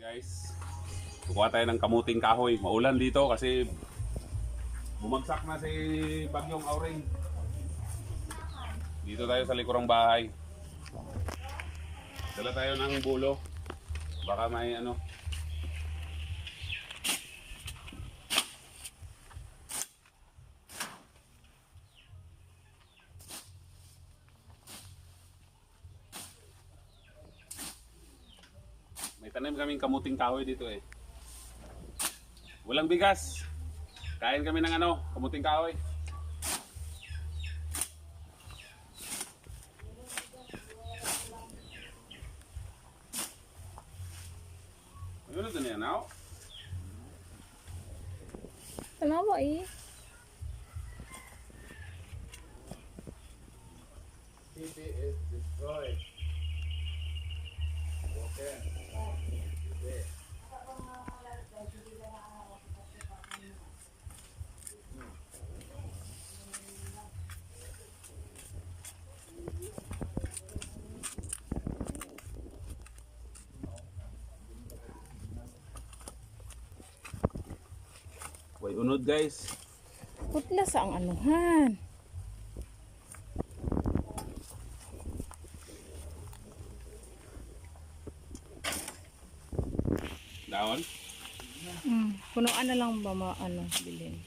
Guys, kukuha tayo ng kamuting kahoy. Maulan dito kasi bumagsak na si Bagyong Auring. Dito tayo sa likurang bahay. Dala tayo ng bulo. Baka may ano. May tanim kaming kamuting kahoy dito eh. Walang bigas. Kain kami ng ano, kamuting kahoy. Ano na yan ako? Kenapa eh? City is destroyed. Okay. Way unod guys. Putla sa ang anuhan. Daon. Punuan na lang ba bilhin?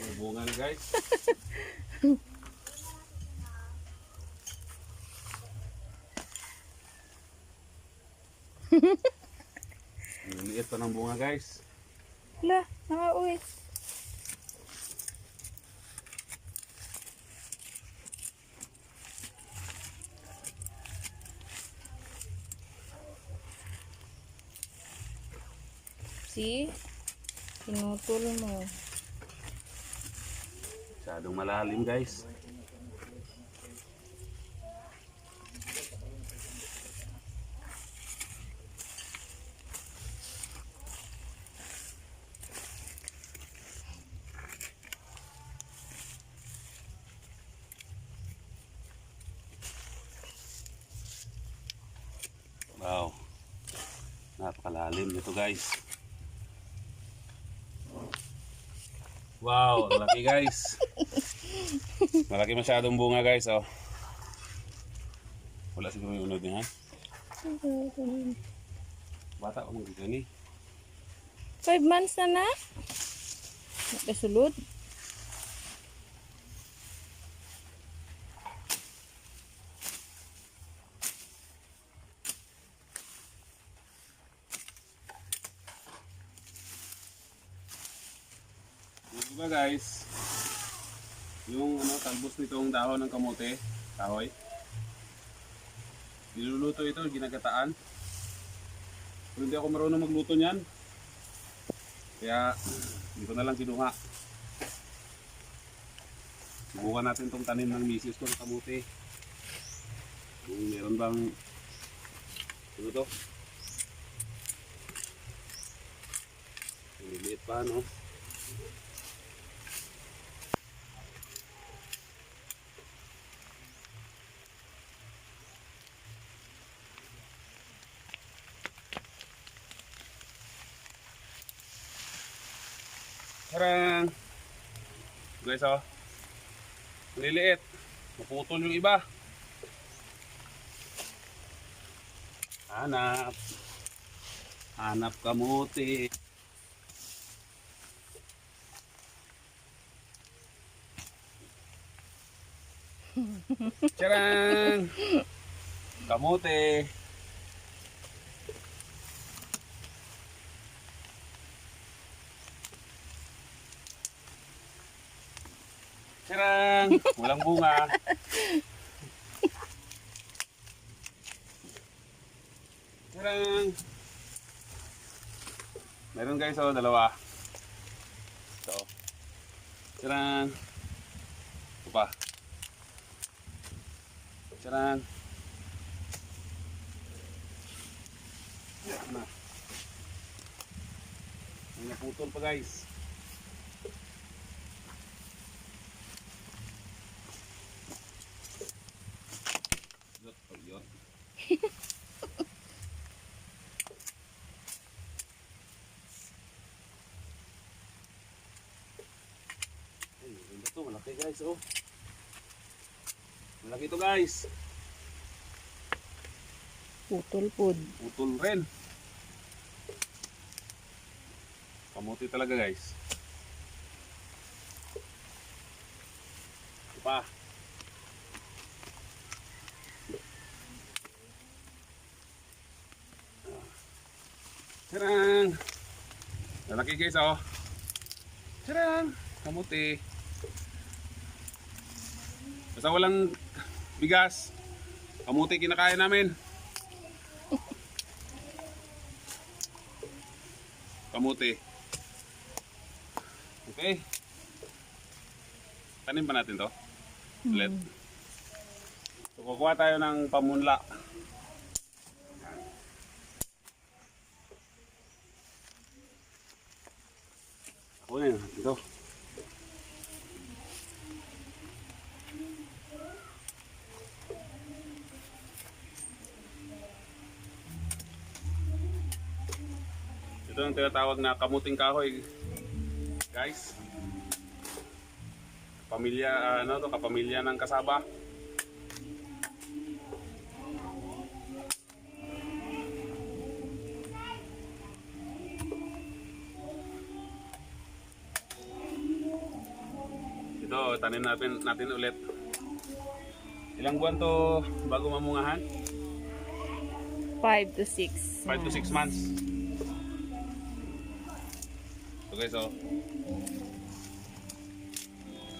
May bunga na guys. Ang liit pa ng bunga guys. Lah, nakauwi. See? Pinutol mo. Masyadong malalim guys. Wow. Napakalalim nito guys. Wow, laki guys. Malaki masyadong bunga guys, oh. Wala siguro yung unod niya, ha? Bata ko mong gani. 5 months na na? Nakasulod. Diba guys, yung ano, talbos nitong dahon ng kamote, kahoy. Niluluto ito, ginagataan. Pero hindi ako marunong magluto niyan. Kaya hindi ko na lang kinuha. Subukan natin itong tanim ng misis ko ng kamote. Kung meron bang ano to? Liit pa, no? Tarang! Guys, oh. Liliit. Maputol yung iba. Hanap. Hanap kamuti. Tarang! Kamuti. Tarang! Walang bunga. Tarang! Meron guys, oh, dalawa. Ito. Tarang! Ito pa. Tarang! na. May naputol pa guys. Yot, yot. Ay, maganda to, malaki guys, oh. Malaki to guys. Putol pod. Putol rin. Kamuti talaga guys. Ito pa. Tarang! Lalaki guys oh. Tarang! Kamuti. Basta walang bigas. Kamuti kinakain namin. Kamuti. Okay. Tanim pa natin to. Ulit. So, kukuha tayo ng pamunla. Kunin natin to. Ito ang tinatawag na kamuting kahoy. Guys. Pamilya ano to, kapamilya ng kasaba. Ito, tanim natin ulit. Ilang buwan to bago mamungahan? 5 to 6. 5 to 6 months. So guys, oh.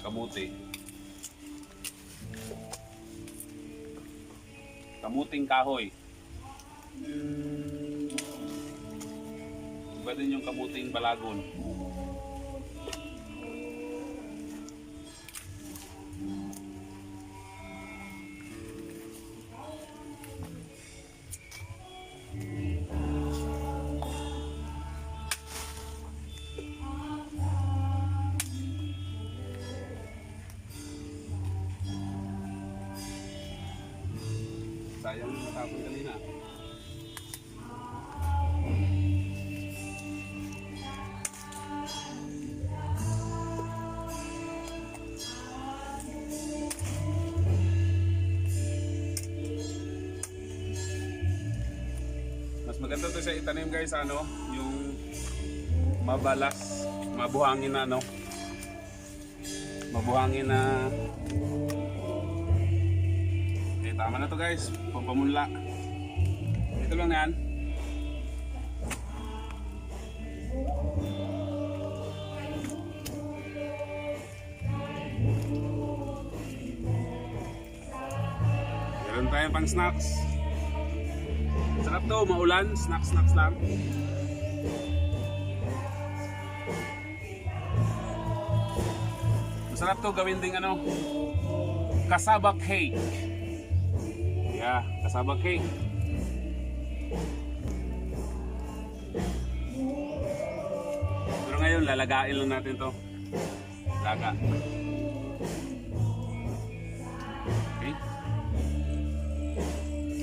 Kamuti. Kamuting kahoy. Iba din yung kamuting balagon. Sayang yung matapon kanina. Mas maganda to sa itanim guys, ano, yung mabalas, mabuhangin na, ano, mabuhangin na. Tama na to guys, pampamunla. Ito lang yan. Meron tayo pang snacks. Sarap to, maulan, snacks lang. Masarap to gawin ding ano, kasaba cake. Yeah, kasaba cake. Pero ngayon, lalagain lang natin to. Laga. Okay.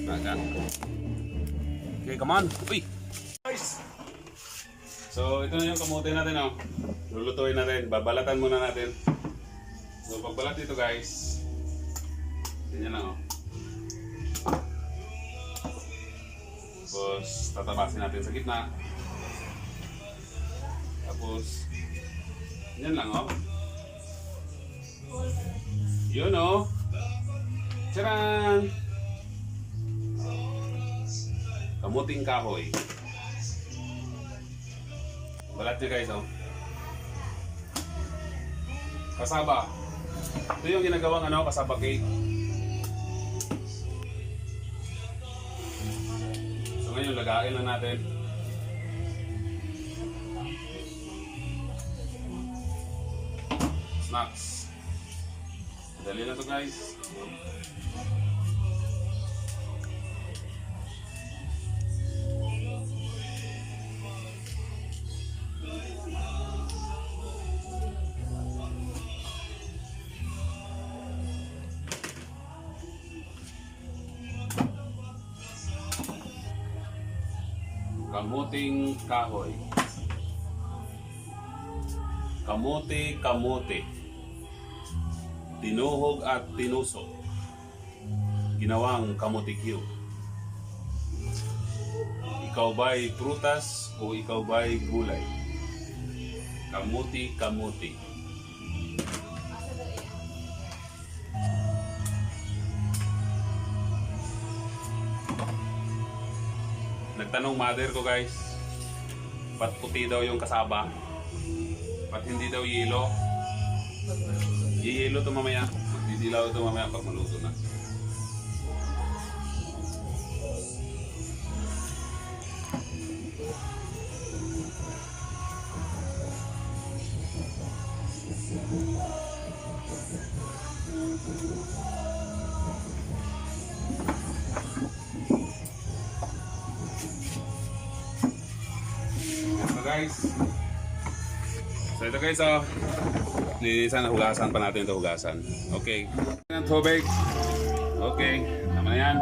Laga. Okay, come on. Uy! Guys! So, ito na yung kamote natin, oh. Lulutuin natin. Babalatan muna natin. So, pagbalat dito, guys. Ganyan lang, oh. Tapos tatabasin natin sa gitna. Tapos yan lang oh. Yun oh. Tcharan! Kamuting kahoy. Balat nyo guys oh. Kasaba. Ito yung ginagawang ano, kasaba cake. Ngayon, lagain lang natin. Snacks. Dali na to guys. Kamuting kahoy. Kamote. Tinuhog at tinusok. Ginawang kamotikyo. Ikaw ba'y prutas o ikaw ba'y gulay? Kamuti. Nagtanong mother ko guys, ba't puti daw yung kasaba? Ba't hindi daw yelo? Yelo to mamaya. Magdidilaw to mamaya pag maluto na. So guys, ito guys linisan na hugasan pa natin ito hugasan. Okay. Ang tubig. Okay. Tama na yan.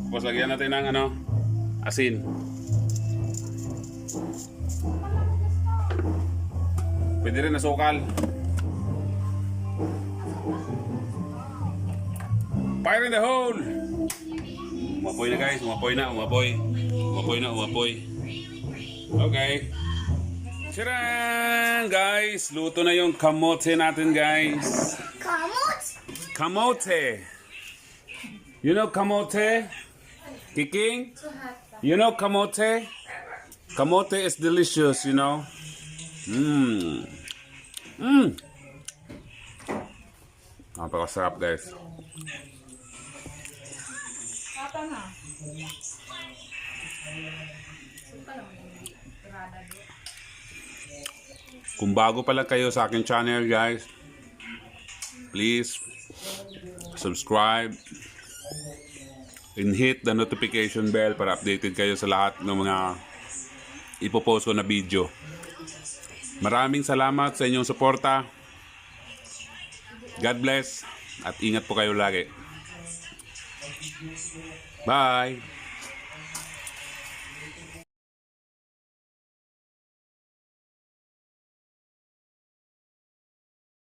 Tapos lagyan natin ng asin. Pwede rin na sukal. Fire in the hole! Umapoy na guys, umapoy. Okay. Tcharan! Guys, luto na yung kamote natin guys. Kamote! You know kamote? Kiking? You know kamote? Kamote is delicious, you know? Napakasarap guys. Kung bago pa lang kayo sa aking channel guys, please subscribe and hit the notification bell para updated kayo sa lahat ng mga ipopost ko na video. Maraming salamat sa inyong suporta. God bless at ingat po kayo lagi. Bye!